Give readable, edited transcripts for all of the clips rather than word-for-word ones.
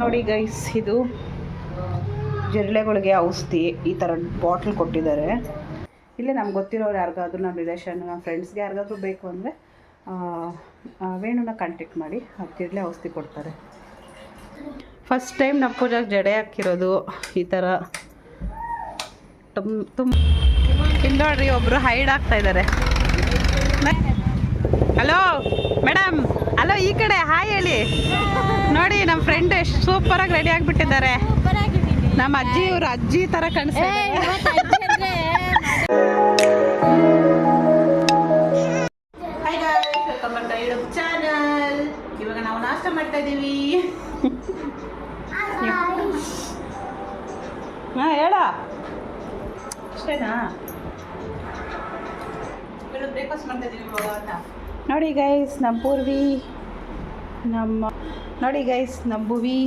ನೋಡಿ ಗೈಸ್, ಇದು ಜಿರಳೆಗಳಿಗೆ ಔಷಧಿ ಈ ಥರ ಬಾಟ್ಲ್ ಕೊಟ್ಟಿದ್ದಾರೆ. ಇಲ್ಲೇ ನಮ್ಗೆ ಗೊತ್ತಿರೋರು ಯಾರಿಗಾದ್ರೂ, ನಮ್ಮ ರಿಲೇಷನ್, ನಮ್ಮ ಫ್ರೆಂಡ್ಸ್ಗೆ ಯಾರಿಗಾದ್ರೂ ಬೇಕು ಅಂದರೆ ವೇಣುನ ಕಾಂಟ್ಯಾಕ್ಟ್ ಮಾಡಿ ಜಿರಳೆ ಔಷಧಿ ಕೊಡ್ತಾರೆ. ಫಸ್ಟ್ ಟೈಮ್ ನಮ್ಮ ಪೂಜಾಗೆ ಜಡೆ ಹಾಕಿರೋದು ಈ ಥರ. ತುಂಬ ಇಲ್ಲಿ ನೋಡ್ರಿ, ಒಬ್ಬರು ಹೈಡ್ ಆಗ್ತಾ ಇದ್ದಾರೆ. ಹಲೋ ಮೇಡಮ್, ಹಲೋ ಈ ಕಡೆ ಹಾಯ್ ಹೇಳಿ. ನೋಡಿ ನಮ್ಮ ಫ್ರೆಂಡ್ ಎಷ್ಟು ಸೂಪರಾಗಿ ರೆಡಿ ಆಗಿಬಿಟ್ಟಿದ್ದಾರೆ. ನಮ್ಮ ಅಜ್ಜಿ, ಇವ್ರ ಅಜ್ಜಿ ಥರ ಕಾಣಿಸ್ತಾರೆ. Hi guys, welcome back to YouTube channel. ಇವಾಗ ನಾವು ನಾಷ್ಟ ಮಾಡ್ತಾ ಇದ್ದೀವಿ. ಹಾಂ ಹೇಳ, ಅಷ್ಟೇನಾ? ಬ್ರೇಕ್ಫಾಸ್ಟ್ ಮಾಡ್ತಾ ಇದ್ದೀವಿ ಇವಾಗ ಅಂತ. ನೋಡಿ ಗೈಸ್, ನಮ್ಮ ಪೂರ್ವಿ, ನೋಡಿ ಗೈಸ್, ನಮ್ಮ ಭುವಿ,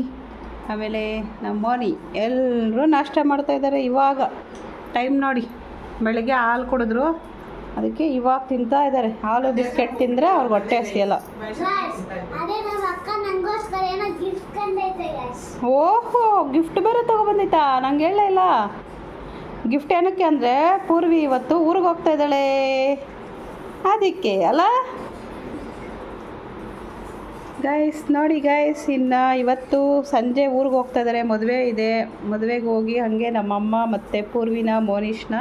ಆಮೇಲೆ ನಮ್ಮ ಮೋನಿ ಎಲ್ಲರೂ ನಾಷ್ಟ ಮಾಡ್ತಾಯಿದ್ದಾರೆ. ಇವಾಗ ಟೈಮ್ ನೋಡಿ, ಬೆಳಗ್ಗೆ ಹಾಲು ಕುಡಿದ್ರು, ಅದಕ್ಕೆ ಇವಾಗ ತಿಂತಾ ಇದ್ದಾರೆ. ಹಾಲು ಬಿಸ್ಕೆಟ್ ತಿಂದರೆ ಅವ್ರಿಗೆ ಹೊಟ್ಟೆ ಹಸಿಯಲ್ಲ. ಓಹೋ, ಗಿಫ್ಟ್ ಬೇರೆ ತೊಗೊಬಂದೈತಾ? ನಂಗೆ ಹೇಳೇ ಇಲ್ಲ. ಗಿಫ್ಟ್ ಏನಕ್ಕೆ ಅಂದರೆ ಪೂರ್ವಿ ಇವತ್ತು ಊರಿಗೆ ಹೋಗ್ತಾ ಇದ್ದಾಳೆ, ಅದಕ್ಕೆ ಅಲ್ಲ ಗೈಸ್. ನೋಡಿ ಗೈಸ್, ಇನ್ನು ಇವತ್ತು ಸಂಜೆ ಊರಿಗೆ ಹೋಗ್ತಾ ಇದ್ದಾರೆ. ಮದುವೆ ಇದೆ, ಮದುವೆಗೆ ಹೋಗಿ ಹಾಗೆ ನಮ್ಮಮ್ಮ ಮತ್ತು ಪೂರ್ವಿನ, ಮೋನಿಷ್ನ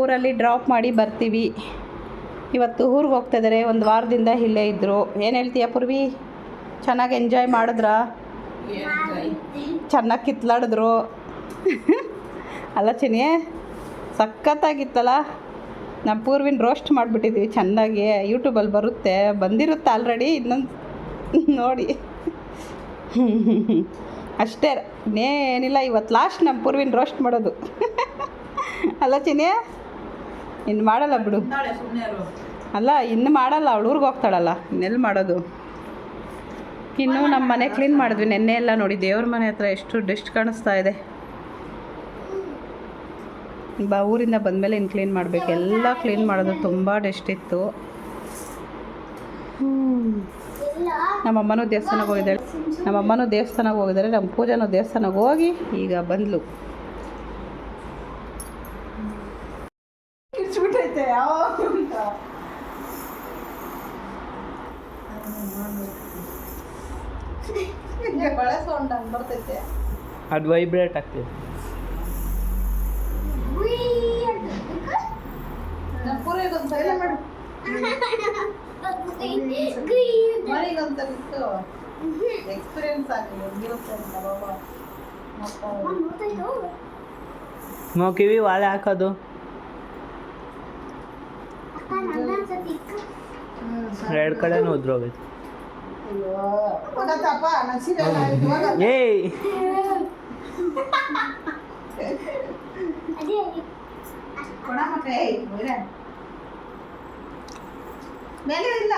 ಊರಲ್ಲಿ ಡ್ರಾಪ್ ಮಾಡಿ ಬರ್ತೀವಿ. ಇವತ್ತು ಊರಿಗೆ ಹೋಗ್ತಾ ಇದ್ದಾರೆ. ಒಂದು ವಾರದಿಂದ ಇಲ್ಲೇ ಇದ್ದರು. ಏನು ಹೇಳ್ತೀಯ ಪೂರ್ವಿ? ಚೆನ್ನಾಗಿ ಎಂಜಾಯ್ ಮಾಡಿದ್ರಾ? ಚೆನ್ನಾಗಿ ಕಿತ್ಲಾಡಿದ್ರು ಅಲ್ಲ ಚಿನ್ನಿ? ಸಖತ್ತಾಗಿತ್ತಲ್ಲ. ನಮ್ಮ ಪೂರ್ವಿನ ರೋಸ್ಟ್ ಮಾಡಿಬಿಟ್ಟಿದ್ವಿ ಚೆನ್ನಾಗಿ. ಯೂಟ್ಯೂಬಲ್ಲಿ ಬರುತ್ತೆ, ಬಂದಿರುತ್ತೆ ಆಲ್ರೆಡಿ, ಇನ್ನೊಂದು ನೋಡಿ ಅಷ್ಟೇ, ಇನ್ನೇನಿಲ್ಲ. ಇವತ್ತು ಲಾಸ್ಟ್ ನಮ್ಮ ಪೂರ್ವಿನ ರೋಸ್ಟ್ ಮಾಡೋದು ಅಲ್ಲ ಚಿನ್ನಿ? ಇನ್ನು ಮಾಡಲ್ಲ ಬಿಡು. ಅಲ್ಲ, ಇನ್ನು ಮಾಡಲ್ಲ, ಅವಳು ಊರಿಗೆ ಹೋಗ್ತಾಳಲ್ಲ, ಇನ್ನೆಲ್ಲಿ ಮಾಡೋದು. ಇನ್ನು ನಮ್ಮ ಮನೆ ಕ್ಲೀನ್ ಮಾಡಿದ್ವಿ ನೆನ್ನೆ ಎಲ್ಲ. ನೋಡಿ ದೇವ್ರ ಮನೆ ಹತ್ರ ಎಷ್ಟು ಡಸ್ಟ್ ಕಾಣಿಸ್ತಾ ಇದೆ. ಊರಿಂದ ಬಂದಮೇಲೆ ಇನ್ನು ಕ್ಲೀನ್ ಮಾಡಬೇಕು. ಎಲ್ಲ ಕ್ಲೀನ್ ಮಾಡೋದು, ತುಂಬ ಡಸ್ಟ್ ಇತ್ತು. ನಮ್ಮಮ್ಮನೂ ದೇವಸ್ಥಾನಕ್ಕೆ ಹೋಗಿದ್ದಾರೆ, ನಮ್ಮ ಪೂಜಾನೂ ದೇವಸ್ಥಾನಕ್ಕೆ ಹೋಗಿ ಈಗ ಬಂದ್ಲು. ಬರ್ತೈತೆ, ಅದು ವೈಬ್ರೇಟ್ ಆಗ್ತದೆ. ಎಕ್ಸ್ಪೀರಿಯನ್ಸ್ ಕಿವಿ ವಾಲೆ ಹಾಕೋದು. ಎರಡು ಕಡೆನೂ ಉದ್ರೋಗೈತೆ. ಏಯ್ ಮೇಲೆ ಇಲ್ಲ,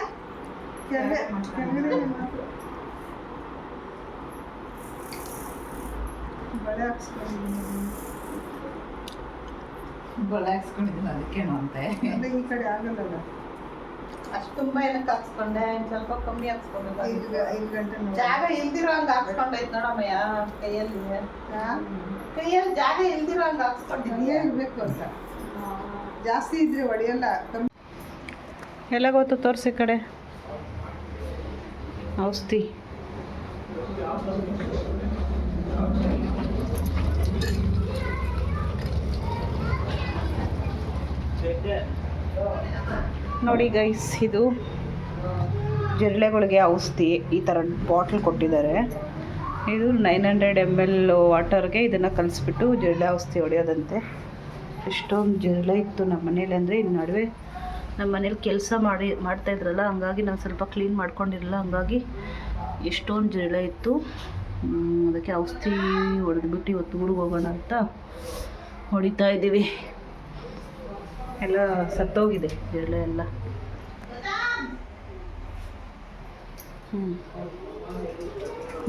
ಬಳೆ ಹಾಕ್ಸ್ಕೊಂಡಿದ್ದೀನಿ, ಅದಕ್ಕೇನು ಅಂತೆ. ಈ ಕಡೆ ಆಗಲ್ಲ ಅಷ್ಟು ತುಂಬ ಏನಕ್ಕೆ ಹಾಕ್ಸ್ಕೊಂಡೆ, ಸ್ವಲ್ಪ ಕಮ್ಮಿ ಹಾಕ್ಸ್ಕೊಂಡೆ. 5 ಗಂಟೆ ಜಾಗ ಇಲ್ದಿರೋ ಹಂಗೆ ಹಾಕ್ಸ್ಕೊಂಡೈತೆ ನೋಡಮ್ಮಯ್ಯ. ಕೈಯಲ್ಲಿ ಜಾಗ ಇಲ್ದಿರೋ ಹಂಗೆ ಹಾಕ್ಸ್ಕೊಂಡಿದ್ದೀಯ. ಇರಬೇಕು ಅಂತ, ಜಾಸ್ತಿ ಇದ್ರೆ ಹೊಡೆಯಲ್ಲ. ಎಲ್ಲ ಗೊತ್ತು, ತೋರಿಸಿ ಕಡೆ ಔಷಧಿ. ನೋಡಿ ಗೈಸ್, ಇದು ಜಿರಳೆಗಳಿಗೆ ಔಷಧಿ ಈ ಥರ ಬಾಟ್ಲ್ ಕೊಟ್ಟಿದ್ದಾರೆ. ಇದು 900 ml ವಾಟರ್ಗೆ ಇದನ್ನು ಕಲಿಸ್ಬಿಟ್ಟು ಜಿರಳೆ ಔಷಧಿ ಹೊಡೆಯೋದಂತೆ. ಎಷ್ಟೊಂದು ಜಿರಳೆ ಇತ್ತು ನಮ್ಮ ಮನೇಲಿ. ಅಂದರೆ ಇನ್ನು ನಡುವೆ ನಮ್ಮ ಮನೇಲಿ ಕೆಲಸ ಮಾಡ್ತಾಯಿದ್ರಲ್ಲ, ಹಂಗಾಗಿ ನಾನು ಸ್ವಲ್ಪ ಕ್ಲೀನ್ ಮಾಡ್ಕೊಂಡಿರಲಿಲ್ಲ, ಹಂಗಾಗಿ ಎಷ್ಟೊಂದು ಜಿರಳೆ ಇತ್ತು. ಅದಕ್ಕೆ ಔಷಧಿ ಹೊಡೆದ್ಬಿಟ್ಟು ಇವತ್ತು ಊರಿಗೆ ಹೋಗೋಣ ಅಂತ ಹೊಡಿತಾ ಇದ್ದೀವಿ. ಎಲ್ಲ ಸತ್ತೋಗಿದೆ ಜಿರಳೆ ಎಲ್ಲ.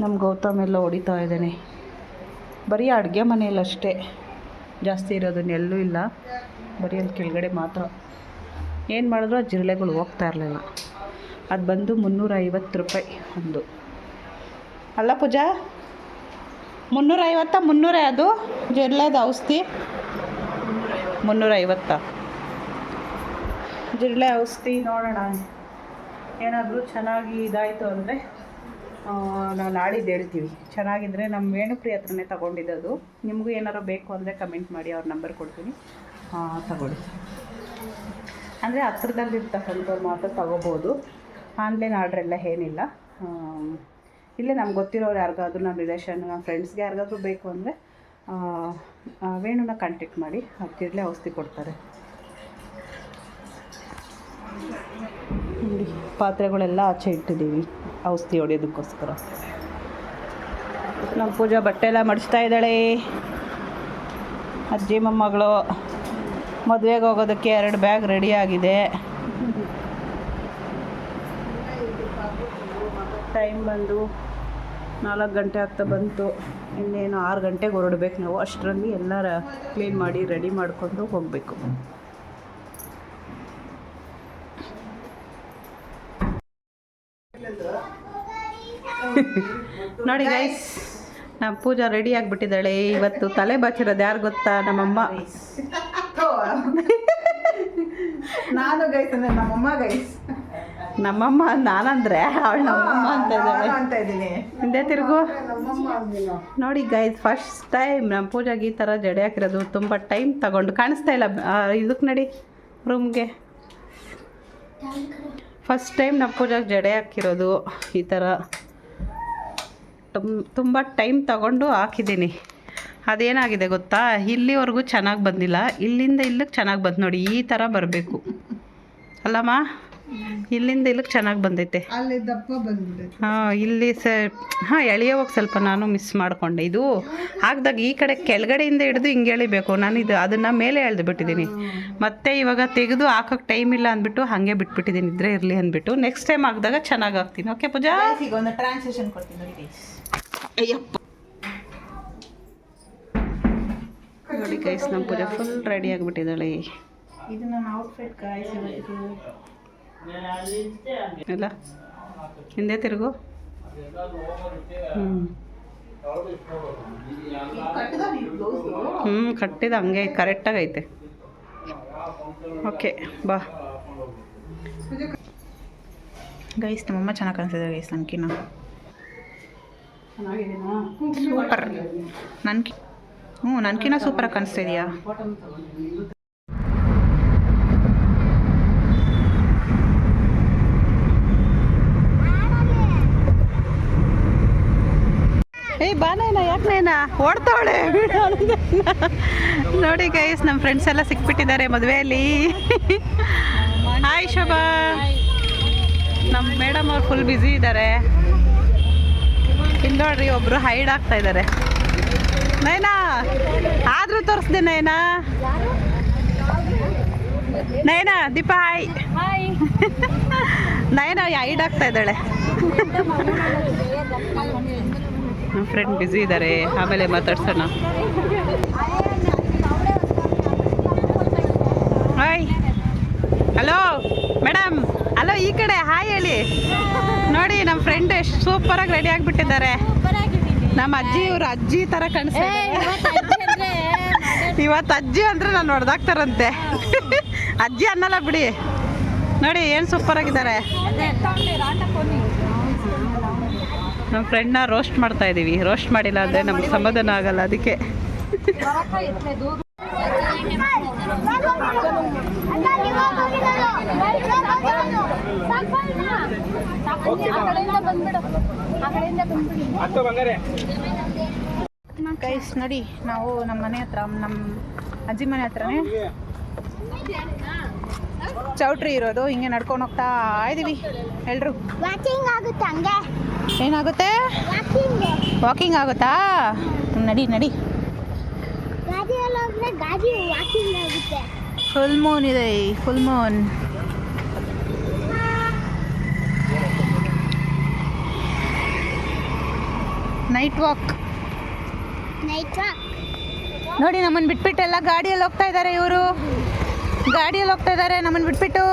ನಮ್ಮ ಗೌತಮ್ ಎಲ್ಲ ಹೊಡಿತಾ ಇದ್ದಾನೆ. ಬರೀ ಅಡುಗೆ ಮನೆಯಲ್ಲಿ ಅಷ್ಟೇ ಜಾಸ್ತಿ ಇರೋದನ್ನ ಎಲ್ಲೂ ಇಲ್ಲ, ಬರೀ ಅಲ್ಲಿ ಕೆಳಗಡೆ ಮಾತ್ರ. ಏನು ಮಾಡಿದ್ರು ಆ ಜಿರಳೆಗಳು ಹೋಗ್ತಾ ಇರಲಿಲ್ಲ. ಅದು ಬಂದು 350 ರೂಪಾಯಿ ಒಂದು. ಅಲ್ಲ ಪೂಜಾ, 350 300 ಅದು ಜಿರಳೆದು ಔಷಧಿ 350. ಜಿರಳೆ ಔಷಧಿ ನೋಡೋಣ, ಏನಾದರೂ ಚೆನ್ನಾಗಿ ಇದಾಯಿತು ಅಂದರೆ ನಾವು ನಾಳಿದ್ದು ಹೇಳ್ತೀವಿ. ಚೆನ್ನಾಗಿದ್ದರೆ ನಮ್ಮ ವೇಣುಪ್ರಿಯ ಹತ್ರನೇ ತೊಗೊಂಡಿದ್ದು. ನಿಮಗೂ ಏನಾರು ಬೇಕು ಅಂದರೆ ಕಮೆಂಟ್ ಮಾಡಿ, ಅವ್ರ ನಂಬರ್ ಕೊಡ್ತೀನಿ, ತಗೊಳ್ಳಿ. ಅಂದರೆ ಹತ್ರದಲ್ಲಿರ್ತಕ್ಕಂಥವ್ರು ಮಾತ್ರ ತೊಗೋಬೋದು. ಆನ್ಲೈನ್ ಆರ್ಡ್ರೆಲ್ಲ ಏನಿಲ್ಲ. ಇಲ್ಲೇ ನಮ್ಗೆ ಗೊತ್ತಿರೋರು ಯಾರಿಗಾದ್ರೂ, ನಮ್ಮ ರಿಲೇಷನ್, ನಮ್ಮ ಫ್ರೆಂಡ್ಸ್ಗೆ ಯಾರಿಗಾದ್ರೂ ಬೇಕು ಅಂದರೆ ವೇಣುನ ಕಾಂಟ್ಯಾಕ್ಟ್ ಮಾಡಿ, ಜಿರಳೆ ಔಷಧಿ ಕೊಡ್ತಾರೆ. ನೋಡಿ ಪಾತ್ರೆಗಳೆಲ್ಲ ಆಚೆ ಇಟ್ಟಿದ್ದೀವಿ ಔಷಧಿ ಹೊಡೆಯೋದಕ್ಕೋಸ್ಕರ. ನಮ್ಮ ಪೂಜಾ ಬಟ್ಟೆ ಎಲ್ಲ ಮಡಿಸ್ತಾ ಇದ್ದಾಳೆ. ಅಜ್ಜಿ ಮೊಮ್ಮಗಳು ಮದುವೆಗೆ ಹೋಗೋದಕ್ಕೆ 2 ಬ್ಯಾಗ್ ರೆಡಿ ಆಗಿದೆ. ಟೈಮ್ ಬಂದು 4 ಗಂಟೆ ಆಗ್ತಾ ಬಂತು. ಇನ್ನೇನು 6 ಗಂಟೆಗೆ ಹೊರಡ್ಬೇಕು ನಾವು. ಅಷ್ಟರಲ್ಲಿ ಎಲ್ಲ ಕ್ಲೀನ್ ಮಾಡಿ ರೆಡಿ ಮಾಡಿಕೊಂಡು ಹೋಗಬೇಕು. ನೋಡಿ ಗೈಸ್, ನಮ್ಮ ಪೂಜಾ ರೆಡಿ ಆಗಿಬಿಟ್ಟಿದ್ದಾಳೆ. ಇವತ್ತು ತಲೆ ಬಾಚಿರೋದು ಯಾರು ಗೊತ್ತಾ? ನಮ್ಮಮ್ಮ. ನಾನು ಗೈಸ್ ಅಂದರೆ ನಮ್ಮಮ್ಮ ಗೈಸ್. ನಮ್ಮಮ್ಮ ನಾನಂದ್ರೆ ಅವಳು ನಮ್ಮಮ್ಮ ಅಂತ ಇದ್ದೀನಿ. ಹಿಂದೆ ತಿರುಗು. ನೋಡಿ ಗೈಸ್, ಫಸ್ಟ್ ಟೈಮ್ ನಮ್ಮ ಪೂಜಾಗೆ ಈ ಥರ ಜಡೆ ಹಾಕಿರೋದು. ತುಂಬ ಟೈಮ್ ತಗೊಂಡು ಕಾಣಿಸ್ತಾ ಇಲ್ಲ. ಇದಕ್ಕೆ ನಡಿ ರೂಮ್ಗೆ. ಫಸ್ಟ್ ಟೈಮ್ ನಮ್ಮ ಪೂಜಾಗೆ ಜಡೆ ಹಾಕಿರೋದು ಈ ಥರ. ತುಂಬ ಟೈಮ್ ತಗೊಂಡು ಹಾಕಿದ್ದೀನಿ. ಅದೇನಾಗಿದೆ ಗೊತ್ತಾ, ಇಲ್ಲಿವರೆಗೂ ಚೆನ್ನಾಗಿ ಬಂದಿಲ್ಲ. ಇಲ್ಲಿಂದ ಇಲ್ಲಿಗೆ ಚೆನ್ನಾಗಿ ಬಂತು ನೋಡಿ. ಈ ಥರ ಬರಬೇಕು ಅಲ್ಲಮ್ಮ? ಇಲ್ಲಿಂದ ಇಲ್ಲಿಗೆ ಚೆನ್ನಾಗಿ ಬಂದೈತೆ. ಅಲ್ಲಿ ದಪ್ಪ ಬಂದಿದೆ. ಇಲ್ಲಿ ಎಳೆಯೋವಾಗ ಸ್ವಲ್ಪ ನಾನು ಮಿಸ್ ಮಾಡಿಕೊಂಡೆ. ಇದು ಹಾಕಿದಾಗ ಈ ಕಡೆ ಕೆಳಗಡೆಯಿಂದ ಹಿಡಿದು ಹಿಂಗೆ ಎಳಿಬೇಕು. ನಾನು ಅದನ್ನು ಮೇಲೆ ಎಳೆದು ಬಿಟ್ಟಿದ್ದೀನಿ. ಮತ್ತೆ ಇವಾಗ ತೆಗೆದು ಹಾಕೋಕ್ಕೆ ಟೈಮ್ ಇಲ್ಲ ಅಂದ್ಬಿಟ್ಟು ಹಾಗೆ ಬಿಟ್ಬಿಟ್ಟಿದ್ದೀನಿ. ಇದ್ರೆ ಇರಲಿ ಅಂದ್ಬಿಟ್ಟು ನೆಕ್ಸ್ಟ್ ಟೈಮ್ ಹಾಕಿದಾಗ ಚೆನ್ನಾಗಿ ಹಾಕ್ತೀನಿ. ಓಕೆ ಪೂಜಾ? ಈಗ ಒಂದು ಟ್ರಾನ್ಸ್ಲೇಷನ್ ಕೊಡ್ತೀನಿ ನೋಡಿ. ಅಯ್ಯಪ್ಪ ನೋಡಿ ಗೈಸ್, ನಮ್ಮ ಪೂಜಾ ಫುಲ್ ರೆಡಿ ಆಗಿಬಿಟ್ಟಿದ್ದಾಳೆ. ಇದು ನನ್ನ ಔಟ್ಫಿಟ್ ಗೈಸ್. ಎಲ್ಲ ಹಿಂದೆ ತಿರುಗು. ಕಟ್ಟಿದ ಹಂಗೆ ಕರೆಕ್ಟಾಗಿ ಐತೆ. ಓಕೆ ಬಾ ಗೈಸ್. ನಮ್ಮಮ್ಮ ಚೆನ್ನಾಗಿ ಕಾಣಿಸ್ತಿದೆ ಗೈಸ್ ನನಗಿನ್ನ. ಚೆನ್ನಾಗಿದ್ದೀನಾ? ಸೂಪರ್. ನನಗಿನ್ನ ಸೂಪರಾಗಿ ಕಾಣಿಸ್ತಾ ಇದೆಯಾ? ಬಾನೇನ ಯಾಕೆ ನೇನ ಓಡ್ತಾವಳೆ ನೋಡಿ ಗೈಸ್, ನಮ್ಮ ಫ್ರೆಂಡ್ಸ್ ಎಲ್ಲ ಸಿಕ್ಬಿಟ್ಟಿದ್ದಾರೆ ಮದುವೆಯಲ್ಲಿ. ಹಾಯ್ ಶೋಭಾ. ನಮ್ಮ ಮೇಡಮ್ ಅವ್ರು ಫುಲ್ ಬ್ಯುಸಿ ಇದ್ದಾರೆ. ಇಲ್ಲಿ ನೋಡ್ರಿ ಒಬ್ರು ಹೈಡ್ ಆಗ್ತಾ ಇದ್ದಾರೆ. ನೈನಾ ಆದ್ರೂ ತೋರಿಸ್ದೆ ನೈನಾ. ನೈನಾ ದೀಪಾ ಹಾಯ್. ನೈನಾ ಹೈಡ್ ಆಗ್ತಾ ಇದ್ದಾಳೆ. ನಮ್ಮ ಫ್ರೆಂಡ್ ಬ್ಯುಸಿ ಇದ್ದಾರೆ, ಆಮೇಲೆ ಮಾತಾಡ್ಸೋಣ. ಹಾಯ್. Hello madam. ಹಲೋ ಈ ಕಡೆ ಹಾಯ್ ಹೇಳಿ. ನೋಡಿ ನಮ್ಮ ಫ್ರೆಂಡ್ ಎಷ್ಟು ಸೂಪರಾಗಿ ರೆಡಿ ಆಗಿಬಿಟ್ಟಿದ್ದಾರೆ. ನಮ್ಮ ಅಜ್ಜಿ ಇವ್ರು ಅಜ್ಜಿ ಥರ ಕಾಣಿಸ್ತಾರೆ. ಇವತ್ತು ಅಜ್ಜಿ ಅಂದರೆ ನಾನು ಹೊಡೆದಾಕ್ತಾರಂತೆ. ಅಜ್ಜಿ ಅನ್ನಲ್ಲ ಬಿಡಿ. ನೋಡಿ ಏನು ಸೂಪರಾಗಿದ್ದಾರೆ. ನಮ್ಮ ಫ್ರೆಂಡ್ನ ರೋಸ್ಟ್ ಮಾಡ್ತಾ ಇದ್ದೀವಿ. ರೋಸ್ಟ್ ಮಾಡಿಲ್ಲ ಅಂದರೆ ನಮ್ಗೆ ಸಮಾಧಾನ ಆಗಲ್ಲ, ಅದಕ್ಕೆ. ಗೈಸ್ ನೋಡಿ, ನಾವು ನಮ್ಮ ಮನೆ ಹತ್ರ, ನಮ್ಮ ಅಜ್ಜಿ ಮನೆ ಹತ್ರನೇ ಚೌಟ್ರಿ ಇರೋದು. ಹಿಂಗೆ ನಡ್ಕೊಂಡು ಹೋಗ್ತಾ ಇದ್ದೀವಿ ಎಲ್ರು. ಏನಾಗುತ್ತೆ? ವಾಕಿಂಗ್ ಆಗುತ್ತಾ? ನಡಿ ನಡಿ. ಫುಲ್ ಮೂನ್ ಇದೆ, ಫುಲ್ ಮೂನ್. Night walk. ನೋಡಿ ನಮ್ಮನ್ನು ಬಿಟ್ಬಿಟ್ಟೆಲ್ಲ ಗಾಡಿಯಲ್ಲಿ ಹೋಗ್ತಾ ಇದ್ದಾರೆ. ಇವರು ಗಾಡಿಯಲ್ಲಿ ಹೋಗ್ತಾ ಇದ್ದಾರೆ ನಮ್ಮನ್ನು ಬಿಟ್ಬಿಟ್ಟು.